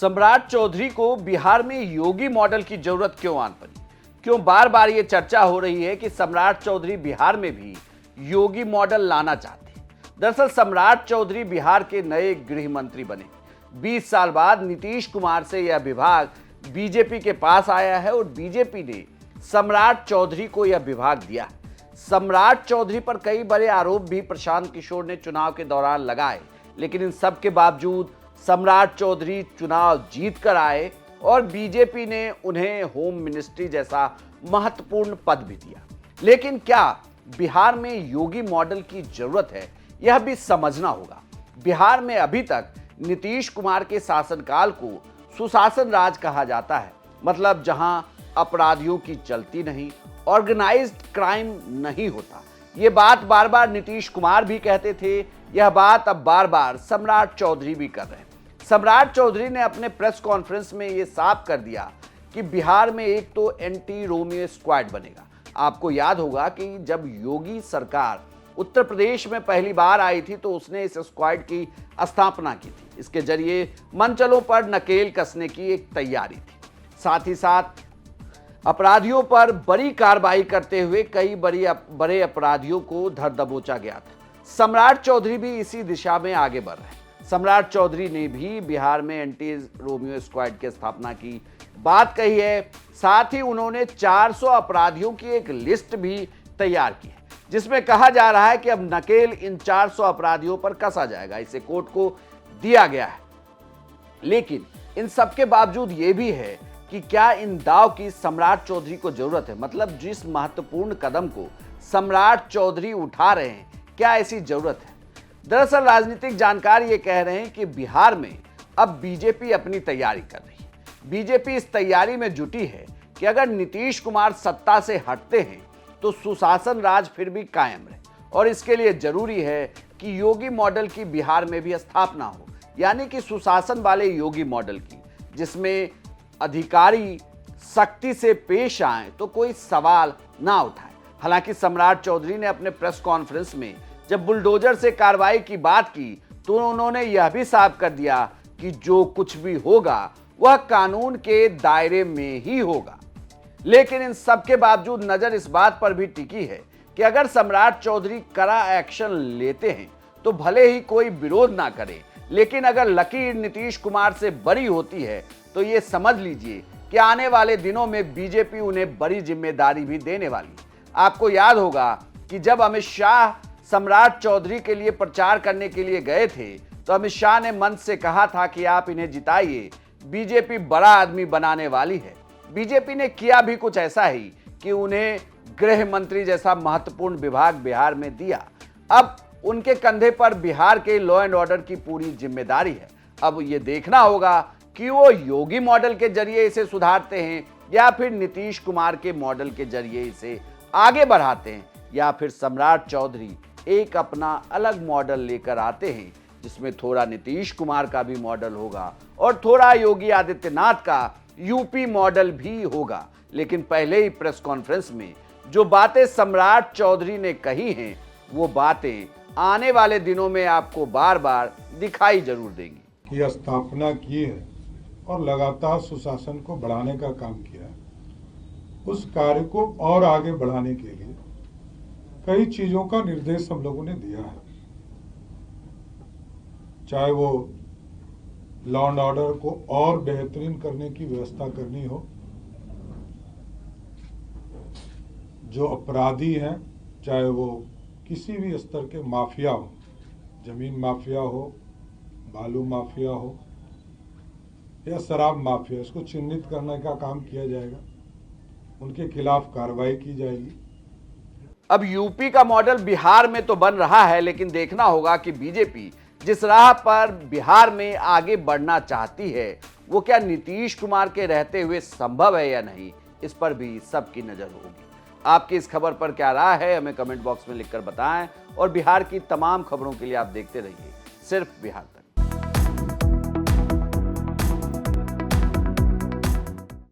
सम्राट चौधरी को बिहार में योगी मॉडल की जरूरत क्यों आन पड़ी? क्यों बार बार ये चर्चा हो रही है कि सम्राट चौधरी बिहार में भी योगी मॉडल लाना चाहते हैं? दरअसल सम्राट चौधरी बिहार के नए गृह मंत्री बने। 20 साल बाद नीतीश कुमार से यह विभाग बीजेपी के पास आया है और बीजेपी ने सम्राट चौधरी को यह विभाग दिया। सम्राट चौधरी पर कई बड़े आरोप भी प्रशांत किशोर ने चुनाव के दौरान लगाए, लेकिन इन सब के बावजूद सम्राट चौधरी चुनाव जीत कर आए और बीजेपी ने उन्हें होम मिनिस्ट्री जैसा महत्वपूर्ण पद भी दिया। लेकिन क्या बिहार में योगी मॉडल की जरूरत है, यह भी समझना होगा। बिहार में अभी तक नीतीश कुमार के शासनकाल को सुशासन राज कहा जाता है, मतलब जहां अपराधियों की चलती नहीं, ऑर्गेनाइज्ड क्राइम नहीं होता। ये बात बार बार नीतीश कुमार भी कहते थे, यह बात अब बार बार सम्राट चौधरी भी कर रहे हैं। सम्राट चौधरी ने अपने प्रेस कॉन्फ्रेंस में यह साफ कर दिया कि बिहार में एक तो एंटी रोमियो स्क्वाड बनेगा। आपको याद होगा कि जब योगी सरकार उत्तर प्रदेश में पहली बार आई थी तो उसने इस स्क्वाड की स्थापना की थी। इसके जरिए मंचलों पर नकेल कसने की एक तैयारी थी। साथ ही साथ अपराधियों पर बड़ी कार्रवाई करते हुए कई बड़े अपराधियों को धर दबोचा गया था। सम्राट चौधरी भी इसी दिशा में आगे बढ़ रहे हैं। सम्राट चौधरी ने भी बिहार में एंटी रोमियो स्क्वाड की स्थापना की बात कही है। साथ ही उन्होंने 400 अपराधियों की एक लिस्ट भी तैयार की है, जिसमें कहा जा रहा है कि अब नकेल इन 400 अपराधियों पर कसा जाएगा। इसे कोर्ट को दिया गया है। लेकिन इन सबके बावजूद ये भी है कि क्या इन दाव की सम्राट चौधरी को जरूरत है? मतलब जिस महत्वपूर्ण कदम को सम्राट चौधरी उठा रहे हैं, क्या ऐसी जरूरत है? दरअसल राजनीतिक जानकार ये कह रहे हैं कि बिहार में अब बीजेपी अपनी तैयारी कर रही है। बीजेपी इस तैयारी में जुटी है कि अगर नीतीश कुमार सत्ता से हटते हैं तो सुशासन राज फिर भी कायम रहे, और इसके लिए जरूरी है कि योगी मॉडल की बिहार में भी स्थापना हो, यानी कि सुशासन वाले योगी मॉडल की, जिसमें अधिकारी सख्ती से पेश आए तो कोई सवाल ना उठाए। हालांकि सम्राट चौधरी ने अपने प्रेस कॉन्फ्रेंस में जब बुलडोजर से कार्रवाई की बात की तो उन्होंने यह भी साफ कर दिया कि जो कुछ भी होगा वह कानून के दायरे में ही होगा। लेकिन इन सब के बावजूद नजर इस बात पर भी टिकी है कि अगर सम्राट चौधरी कड़ा एक्शन लेते हैं तो भले ही कोई विरोध ना करे, लेकिन अगर लकीर नीतीश कुमार से बड़ी होती है तो ये समझ लीजिए कि आने वाले दिनों में बीजेपी उन्हें बड़ी जिम्मेदारी भी देने वाली है। आपको याद होगा कि जब अमित शाह सम्राट चौधरी के लिए प्रचार करने के लिए गए थे तो अमित शाह ने मंच से कहा था कि आप इन्हें जिताइए, बीजेपी बड़ा आदमी बनाने वाली है। बीजेपी ने किया भी कुछ ऐसा ही कि उन्हें गृह मंत्री जैसा महत्वपूर्ण विभाग बिहार में दिया। अब उनके कंधे पर बिहार के लॉ एंड ऑर्डर की पूरी जिम्मेदारी है। अब ये देखना होगा कि वो योगी मॉडल के जरिए इसे सुधारते हैं या फिर नीतीश कुमार के मॉडल के जरिए इसे आगे बढ़ाते हैं, या फिर सम्राट चौधरी एक अपना अलग मॉडल लेकर आते हैं जिसमें थोड़ा नीतीश कुमार का भी मॉडल होगा और थोड़ा योगी आदित्यनाथ का यूपी मॉडल भी होगा। लेकिन पहले ही प्रेस कॉन्फ्रेंस में जो बातें सम्राट चौधरी ने कही हैं, वो बातें आने वाले दिनों में आपको बार बार दिखाई जरूर देंगी। की स्थापना की है और लगातार सुशासन को बढ़ाने का काम किया है। उस कार्य को और आगे बढ़ाने के लिए कई चीजों का निर्देश हम लोगों ने दिया है, चाहे वो लॉ एंड ऑर्डर को और बेहतरीन करने की व्यवस्था करनी हो, जो अपराधी हैं चाहे वो किसी भी स्तर के माफिया हो, जमीन माफिया हो, बालू माफिया हो या शराब माफिया, इसको चिन्हित करने का काम किया जाएगा, उनके खिलाफ कार्रवाई की जाएगी। अब यूपी का मॉडल बिहार में तो बन रहा है, लेकिन देखना होगा कि बीजेपी जिस राह पर बिहार में आगे बढ़ना चाहती है वो क्या नीतीश कुमार के रहते हुए संभव है या नहीं, इस पर भी सबकी नजर होगी। आपकी इस खबर पर क्या राय है, हमें कमेंट बॉक्स में लिखकर बताएं और बिहार की तमाम खबरों के लिए आप देखते रहिए सिर्फ बिहार तक।